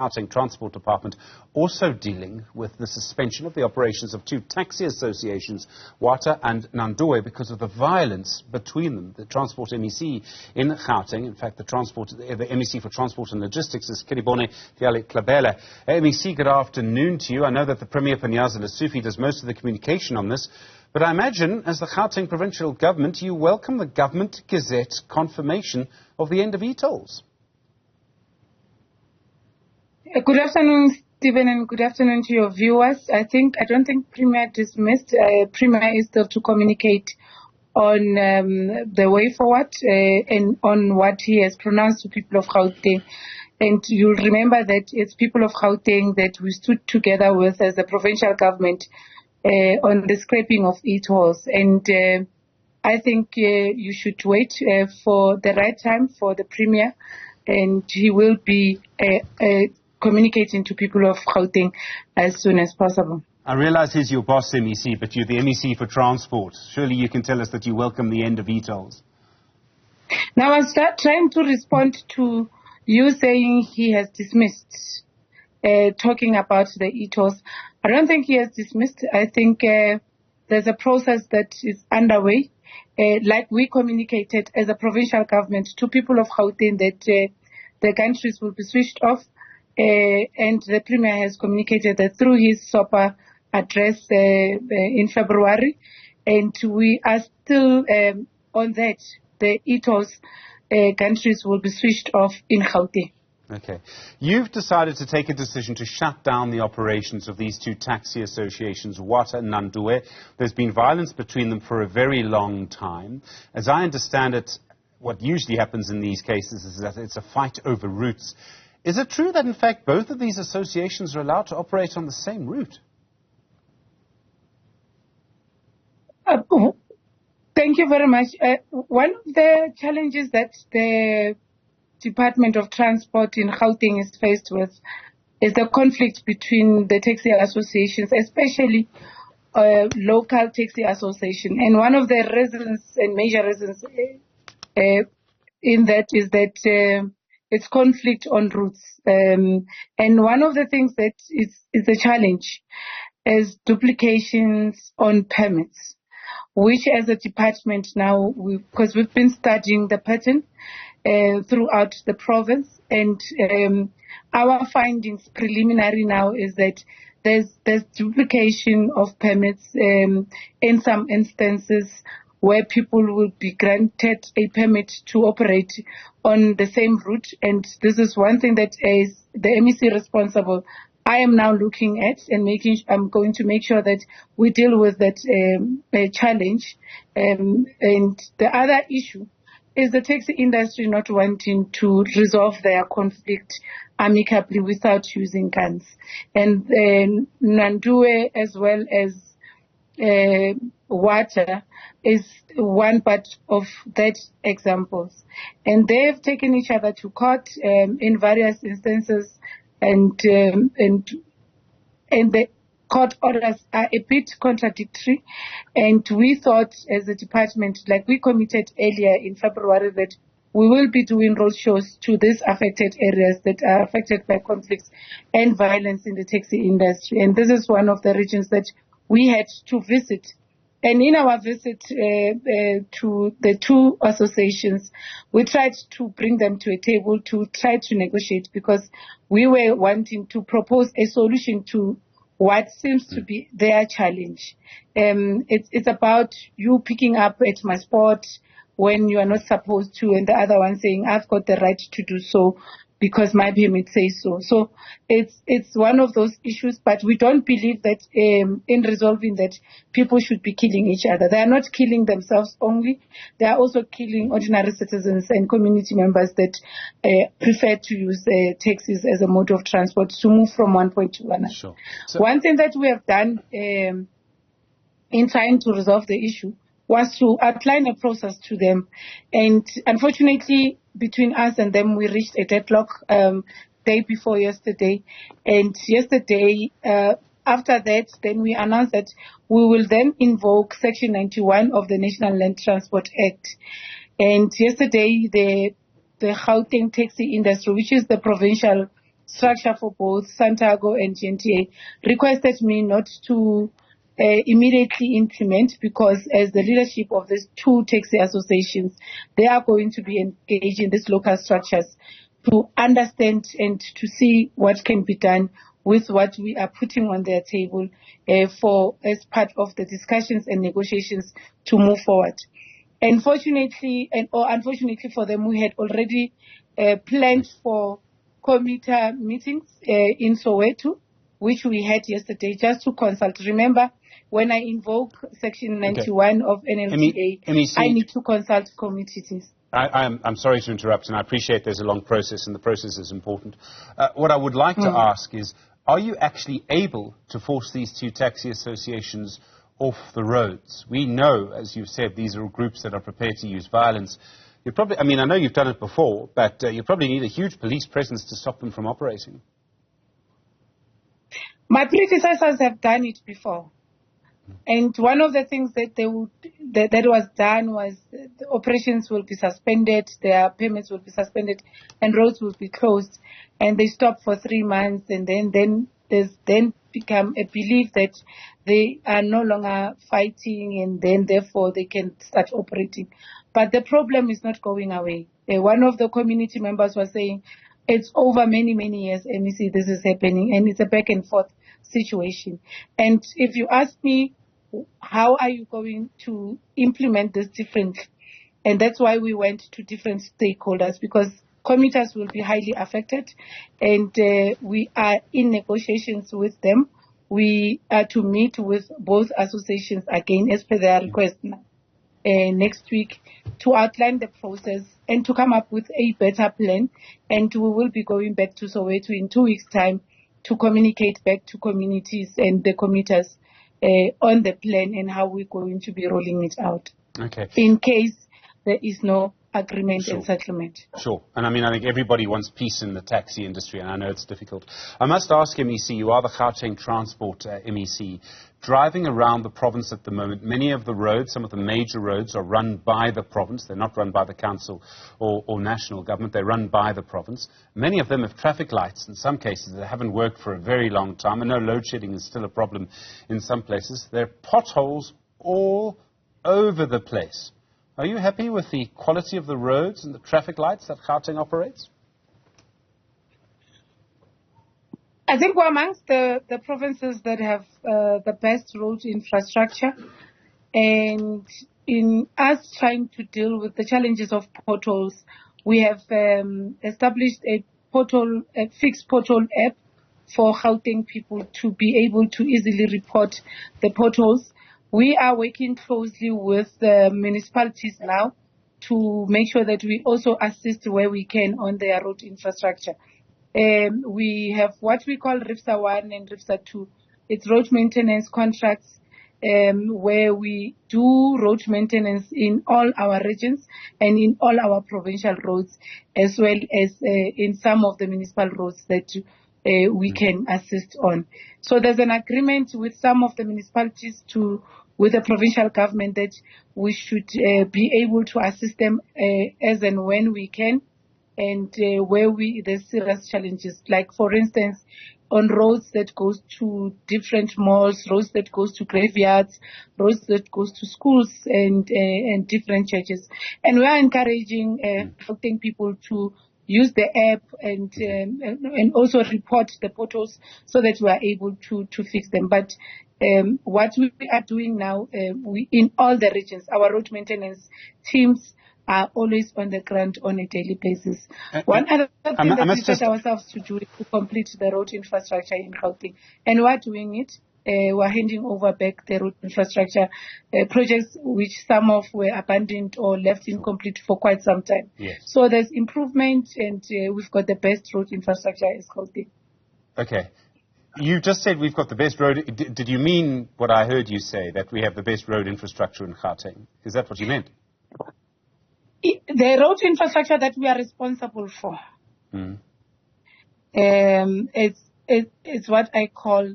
Gauteng Transport Department also dealing with the suspension of the operations of two taxi associations, WATA and Nanduwe, because of the violence between them. The Transport MEC in Gauteng, in fact the MEC for Transport and Logistics is Kedibone Diale-Tlabela. MEC, good afternoon to you. I know that the Premier Panyaza Lesufi does most of the communication on this, but I imagine as the Gauteng provincial government you welcome the Government Gazette confirmation of the end of e-tolls. Good afternoon, Stephen, and good afternoon to your viewers. I don't think Premier dismissed. Premier is still to communicate on the way forward and on what he has pronounced to people of Gauteng. And you'll remember that it's people of Gauteng that we stood together with as a provincial government on the scrapping of e-tolls. And I think you should wait for the right time for the Premier, and he will be communicating to people of Gauteng as soon as possible. I realize he's your boss, MEC, but you're the MEC for Transport. Surely you can tell us that you welcome the end of e-tolls. Now I start trying to respond to you saying he has dismissed, talking about the e-tolls. I don't think he has dismissed. I think there's a process that is underway. Like we communicated as a provincial government to people of Gauteng that the countries will be switched off. And the Premier has communicated that through his SOPA address in February, and we are still on that. The e-tolls countries will be switched off in Gauteng. Okay. You've decided to take a decision to shut down the operations of these two taxi associations, WATA and Nanduwe. There's been violence between them for a very long time. As I understand it, what usually happens in these cases is that it's a fight over routes. Is it true that, in fact, both of these associations are allowed to operate on the same route? Thank you very much. One of the challenges that the Department of Transport in Gauteng is faced with is the conflict between the taxi associations, especially local taxi association. And one of the reasons and major reasons in that is that it's conflict on routes. And one of the things that is a challenge is duplications on permits, which as a department now, because we've been studying the pattern throughout the province, and our findings preliminary now is that there's duplication of permits in some instances where people will be granted a permit to operate on the same route. And this is one thing that is the MEC responsible. I am now looking at and I'm going to make sure that we deal with that challenge. And the other issue is the taxi industry not wanting to resolve their conflict amicably without using guns. And Nanduwe as well as WATA is one part of that examples. And they have taken each other to court in various instances, and the court orders are a bit contradictory. And we thought as a department, like we committed earlier in February, that we will be doing roadshows to these affected areas that are affected by conflicts and violence in the taxi industry. And this is one of the regions that we had to visit. And in our visit to the two associations, we tried to bring them to a table to try to negotiate, because we were wanting to propose a solution to what seems to be their challenge. It's about you picking up at my spot when you are not supposed to, and the other one saying, I've got the right to do so because my permit says so. So it's one of those issues, but we don't believe that in resolving that people should be killing each other. They are not killing themselves only. They are also killing ordinary citizens and community members that prefer to use taxis as a mode of transport to move from one point to another. Sure. One thing that we have done in trying to resolve the issue was to outline a process to them. And unfortunately, between us and them, we reached a deadlock day before yesterday. And yesterday, after that, then we announced that we will then invoke Section 91 of the National Land Transport Act. And yesterday, the Gauteng taxi industry, which is the provincial structure for both Santago and GNTA, requested me not to immediately implement, because as the leadership of these two taxi associations, they are going to be engaged in these local structures to understand and to see what can be done with what we are putting on their table for as part of the discussions and negotiations to move forward. Unfortunately for them, we had already planned for committee meetings in Soweto, which we had yesterday, just to consult. Remember, when I invoke Section 91 of NLTA, I need to consult committees. I'm sorry to interrupt, and I appreciate there's a long process, and the process is important. What I would like to ask is, are you actually able to force these two taxi associations off the roads? We know, as you've said, these are groups that are prepared to use violence. You probably, I know you've done it before, but you probably need a huge police presence to stop them from operating. My predecessors have done it before. And one of the things that that was done was the operations will be suspended, their permits will be suspended, and roads will be closed. And they stop for 3 months, and then there's become a belief that they are no longer fighting, and then therefore they can start operating. But the problem is not going away. One of the community members was saying, it's over many, many years, MEC, this is happening, and it's a back and forth situation. And if you ask me, how are you going to implement this differently? And that's why we went to different stakeholders, because commuters will be highly affected, and we are in negotiations with them. We are to meet with both associations again as per their request next week to outline the process and to come up with a better plan. And we will be going back to Soweto in 2 weeks' time to communicate back to communities and the commuters on the plan and how we're going to be rolling it out. Okay. In case there is no agreement and settlement. Sure. And I think everybody wants peace in the taxi industry, and I know it's difficult. I must ask, MEC, you are the Gauteng Transport MEC. Driving around the province at the moment, many of the roads, some of the major roads, are run by the province. They're not run by the council or national government. They're run by the province. Many of them have traffic lights in some cases that haven't worked for a very long time. I know load shedding is still a problem in some places. There are potholes all over the place. Are you happy with the quality of the roads and the traffic lights that Gauteng operates? I think we're amongst the provinces that have the best road infrastructure. And in us trying to deal with the challenges of potholes, we have established a fixed pothole app for Gauteng people to be able to easily report the potholes. We are working closely with the municipalities now to make sure that we also assist where we can on their road infrastructure. We have what we call RIFSA 1 and RIFSA 2. It's road maintenance contracts where we do road maintenance in all our regions and in all our provincial roads, as well as in some of the municipal roads that we can assist on. So there's an agreement with some of the municipalities with the provincial government that we should be able to assist them as and when we can, and where there's serious challenges, like for instance, on roads that goes to different malls, roads that goes to graveyards, roads that goes to schools and different churches. And we are encouraging Gauteng people to use the app and also report the potholes so that we are able to fix them. But what we are doing now, in all the regions, our road maintenance teams are always on the ground on a daily basis. One other thing that we set ourselves to do is to complete the road infrastructure in Gauteng. And we're doing it. We're handing over back the road infrastructure projects, which some of were abandoned or left incomplete for quite some time. Yes. So there's improvement, and we've got the best road infrastructure as Gauteng. Okay. You just said we've got the best road. Did you mean what I heard you say, that we have the best road infrastructure in Gauteng? Is that what you meant? The road infrastructure that we are responsible for, it's what I call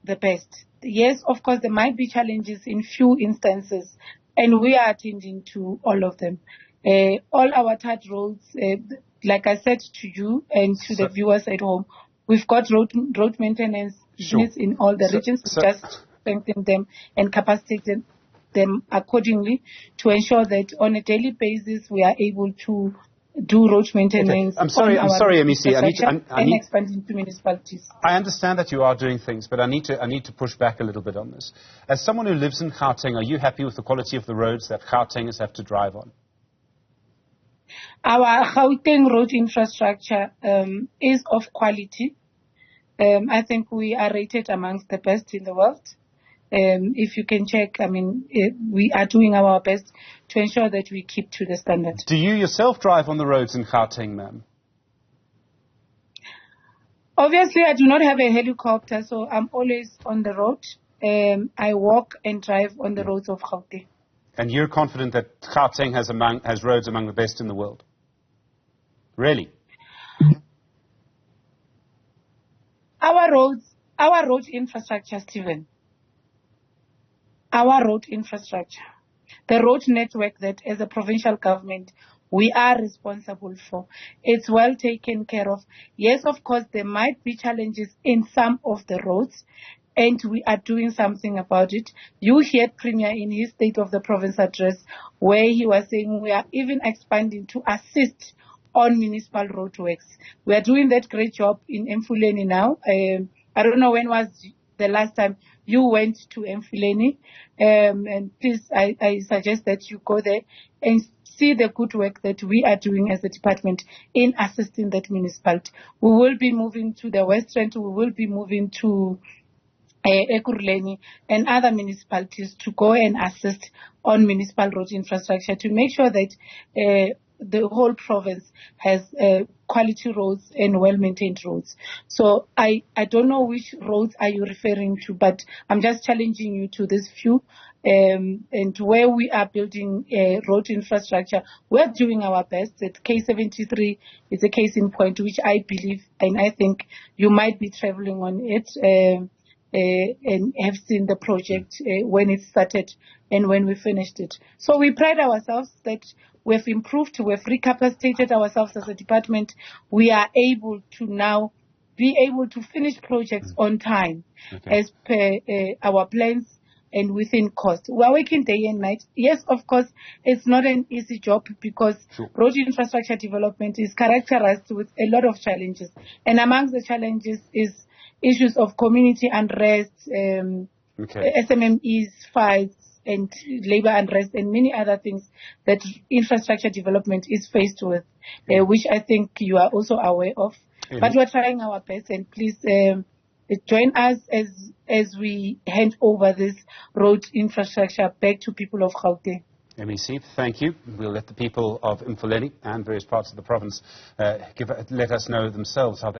the best. Yes, of course, there might be challenges in few instances, and we are attending to all of them. All our TAT roads, like I said to you and to the viewers at home, we've got road maintenance units in all the regions. We just strengthen them and capacitate them accordingly to ensure that on a daily basis we are able to do road maintenance. I'm sorry, MEC. I need expand into municipalities. I understand that you are doing things, but I need to push back a little bit on this. As someone who lives in Gauteng, are you happy with the quality of the roads that Gautengers have to drive on? Our Gauteng road infrastructure is of quality. I think we are rated amongst the best in the world. If you can check, we are doing our best to ensure that we keep to the standard. Do you yourself drive on the roads in Gauteng, ma'am? Obviously, I do not have a helicopter, so I'm always on the road. I walk and drive on the roads of Gauteng. And you're confident that Gauteng has roads among the best in the world? Really? Our road infrastructure, Stephen. Our road infrastructure, the road network that as a provincial government we are responsible for, it's well taken care of. Yes, of course, there might be challenges in some of the roads, and we are doing something about it. You heard Premier in his State of the Province address where he was saying we are even expanding to assist on municipal roadworks. We are doing that great job in Emfuleni now. I don't know when was the last time you went to Emfuleni, and please, I suggest that you go there and see the good work that we are doing as a department in assisting that municipality. We will be moving to the West Rand, we will be moving to Ekurhuleni and other municipalities to go and assist on municipal road infrastructure to make sure that the whole province has quality roads and well-maintained roads. So I don't know which roads are you referring to, but I'm just challenging you to this few. And where we are building road infrastructure, we're doing our best. At K73 is a case in point, which I believe and I think you might be traveling on it and have seen the project when it started and when we finished it. So we pride ourselves that we've improved, we've recapacitated ourselves as a department. We are able to now be able to finish projects on time as per our plans and within cost. We're working day and night. Yes, of course, it's not an easy job because road infrastructure development is characterized with a lot of challenges. And amongst the challenges is issues of community unrest, SMMEs, fights, and labor unrest, and many other things that infrastructure development is faced with, which I think you are also aware of. But we're trying our best, and please join us as we hand over this road infrastructure back to people of Gauteng. MEC, thank you. We'll let the people of Emfuleni and various parts of the province let us know themselves how